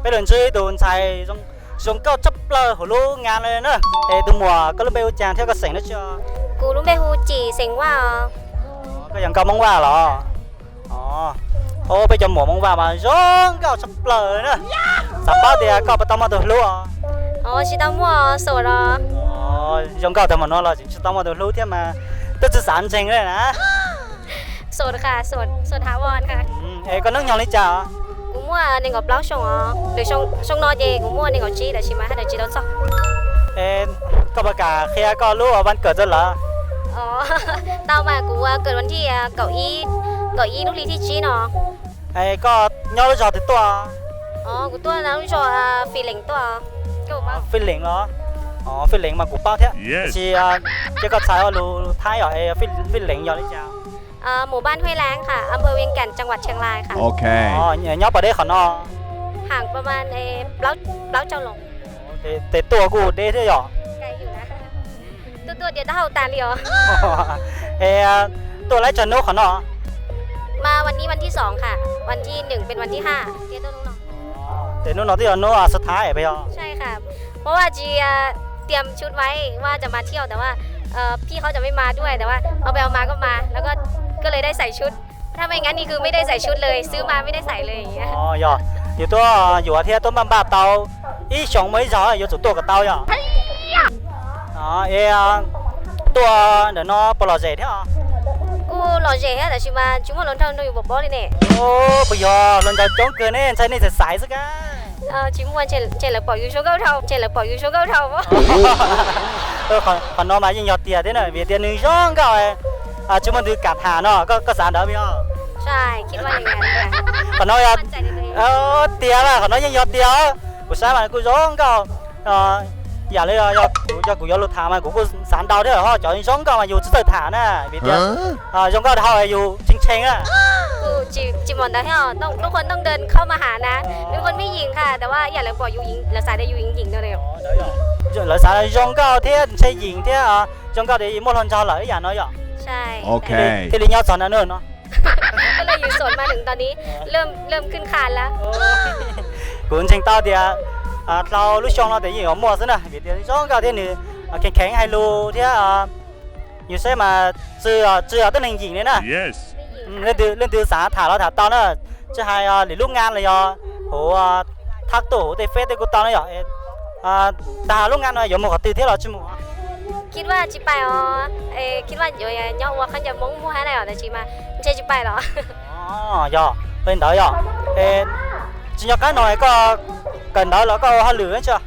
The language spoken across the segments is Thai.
bây giờ chơi đồ xài dùng cao chấp lơ hồ lô ngàn này nữa từ mùa có lúc bây giờ chàng theo cái sảnh nó cho กูรู้ไหมฮูจีเซ็งว่า cái dòng cao mong qua là ô bây giờ mùa mong qua mà dùng cao chấp lơ nữa sắp bao thì cao bắt tao mà đồ lúa อ๋อชิตามัวโสดเหรอ dùng cao thì mà nó là chỉ tao mà đồ lúa thế mà tức là sản sinh đấy nè โสดค่ะโสดถาวรค่ะ có nước nhau lấy chả กูมั่วในงบเล้าชงอ๋อหรือชงนอเจกูมั่วในงบจีแต่ชิมาให้เดี๋ยวจีเราซอก có bà cả khi có lúa ở ban cờ rất là อ๋อ เต้ามากูเกิดวันที่เก้าอี้ลูกลีที่จีเนาะ có nhau lấy giò thì to อ๋อกูตัวนะลูกชอฟีหลิงตัวกูมา phi lệnh đó phi lệnh mà cũng bao thế thì chỉ có xài ở lúa thái ở phi lệnh nhau lấy chả หมู่บ้านห้วยแล้งค่ะอำเภอเวียงแก่นจังหวัดเชียงรายค่ะ โอเค nhau ở đây khỏi nó ห่างประมาณเล้าเจ้าหลง để tua cụ để thế nhở ไกลอยู่นะตัวเดียวเท่าตาเลียว tua lấy chân nó khỏi nó มาวันนี้วันที่2ค่ะวันที่1เป็นวันที่5เดี๋ยวต้องน้อง để nó thì nóสุดท้ายไปอ่ะ ใช่ค่ะเพราะว่าจีเตรียมชุดไว้ว่าจะมาเที่ยวแต่ว่าพี่เขาจะไม่มาด้วยแต่ว่าเอาไปเอามาก็มาแล้วก็เลยได้ใส่ชุดถ้าไม่งั้นนี่คือไม่ได้ใส่ชุดเลยซื้อมาไม่ได้ใส่เลยอย่างเงี้ย giờอยู่ตัวอยู่อาทิตย์ต้นบ้านบ้าเตาอีสองไม่จ่ออยู่ตัวกับเตาอ่ะตัวเดี๋ยวnó bỏ lò dễ thế à กูหล่อเจ๋แต่ชิมาจุ๊บล้นเท่าอยู่บบอเลยเนี่ย bây giờ lần đầu trốn cười nên sai nên sẽ sải sức á ชิมวันเฉลปล่อยยูโชเก้าเท่าเฉลปล่อยยูโชเก้าเท่าปะ còn nó mà nhiều tiền thế này vì tiền nữ rong cao ấy chúng mình từ cả thả nó có sản đó bây giờ ใช่คิดว่าอย่างนั้นค่ะ còn nói มั่นใจในตัวเอง tiền là còn nói nhiều tiền của sáng mà cô rong cao giờ lấy cho của lột thả mà của cô sản đau thế hả cho rong cao mà dù chỉ thả nè vì tiền rong cao thao là dù chính chính á กูจิมอนแต่ที่ทุกคนต้องเดินเข้ามาหานะเป็นคนไม่หญิงค่ะแต่ว่าอย่าเลยปล่อยยูหญิงแล้วสายได้ยูหญิงเดียว lợi xã là rong cao thế xây dựng thế rong cao thì một lần cho lợi nhà nó vậy ใช่ โอเค thì lý nhau chọn nữa nó ก็เลยอยู่โสดมาถึงตอนนี้เริ่มขึ้นคานแล้ว cuốn trình tao thì tao lúc xong nó để gì ở mua thế này vì tiền rong cao thế này kén kén hay lu thế nhiều xe mà chưa tới hình gì nữa nè yes lên từ xã thả tao nữa chứ hai để lúc ngang là do hồ thác tổ để phê để của tao nó vậy ta lúc ngang là giống một cái tư thế là chứ một คิดว่าจิไปอ๋อคิดว่าอยู่ย่อว่าเขาจะม้งมูให้ได้หรอแต่จิมาไม่ใช่จิไปหรอ giờ bên đó giờ chỉ nhớ cái nói có cần đó là có hoa lửa chưa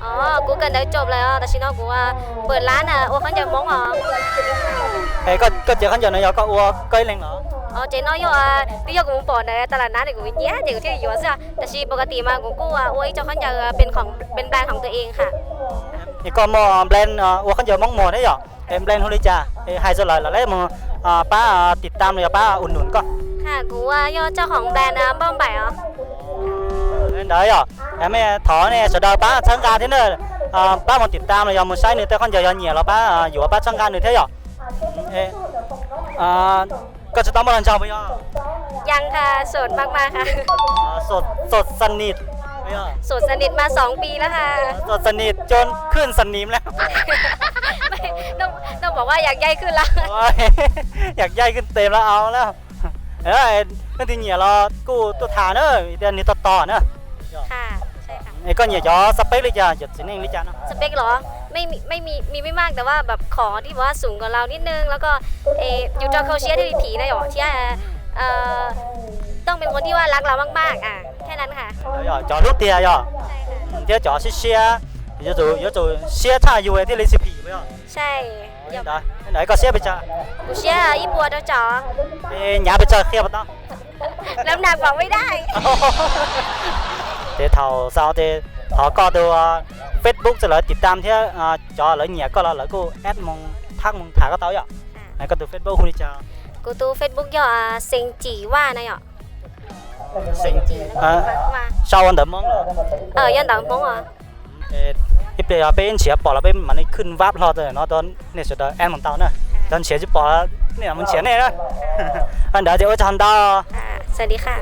อ๋อกูเกินได้จบแล้วแต่ชิโน่กูว่าเปิดร้านว่าเขาจะม้งหรอ có chỉ khán giả này giờ có uo cây lên nữa อ๋อเจน้อยอยู่ที่ยกกูปอนในตลาดนัดกูแย่เด็กที่อยู่ซะแต่ชีปกติมากูว่าโอ้ยเจ้าเขาจะเป็นแบรนด์ของตัวเองค่ะ thì có một blend uo khán giả mong mỏi đấy giờ em blend không đi cha hai số lời là lấy mà baติดตามเลยbaอุ่นหนุนก็ ค่ะกูว่าย่อเจ้าของแบรนด์บ้องใบอ๋อ đấy à em thỏ này sẽ đào ba参加thế nữa ba một tiết tam là giờ một sai nữa tới con giờ nhiều là ba dù ba参加nữa thế à cóจะต้องมาลันชาวไปอ่ะ ยังค่ะโสดมากๆค่ะ สดสนิทไปอ่ะ โสดสนิทมา2 ปีแล้วค่ะ สดสนิทจนขึ้นสนิมแล้ว ไม่ต้องบอกว่าอยากใหญ่ขึ้นแล้ว อยากใหญ่ขึ้นเต็มแล้วเอาแล้วนั่นที่เหนียวเรากูตัวฐานเนอะเดี๋ยวนี้ต่อเนอะ ค่ะใช่ค่ะ ไอ้ก็เหนียวจ่อสเปคเลยจ้ะหยุดสินิ่งเลยจ้ะเนาะ สเปคเหรอไม่มีไม่มากแต่ว่าแบบขอที่ว่าสูงกว่าเรานิดนึงแล้วก็อยู่จอเขาเชียร์ที่ผีนะหรอที่ต้องเป็นคนที่ว่ารักเรามากๆแค่นั้นค่ะ จ่อลูกเตียจ่อ ใช่ค่ะ เดี๋ยวจ่อเชียร์有เชียร์ท่าอยู่ที่เลยสิผีไปอ่ะ ใช่ ไหนก็เชียร์ไปจ้ะ กูเชียร์อีปัวเจ้าจ๋อ nhà bây giờ kia bắt đầu น้ำหนักบอกไม่ได้ để thầu sau thì họ có từ Facebook cho lại ติดตาม thế cho lại nhà có lại cô add mong thắc mong thả cái tao vậy này có từ Facebook không đi chào กูตู้ Facebook ย่อเซ็งจีว่านะหรอ sinh มา sau anh đợi mong ยันต่างมงเหรอ ที่เป็นเฉียบปอแล้วเป็นมันนี่ขึ้นวับรอเลยเนาะตอนนี่สุดแอนมันเตาเนอะตอนเฉียบจะปอเนี่ยมันเฉียบเนี่ยนะอันเดี๋ยวจะทำดาว สวัสดีค่ะ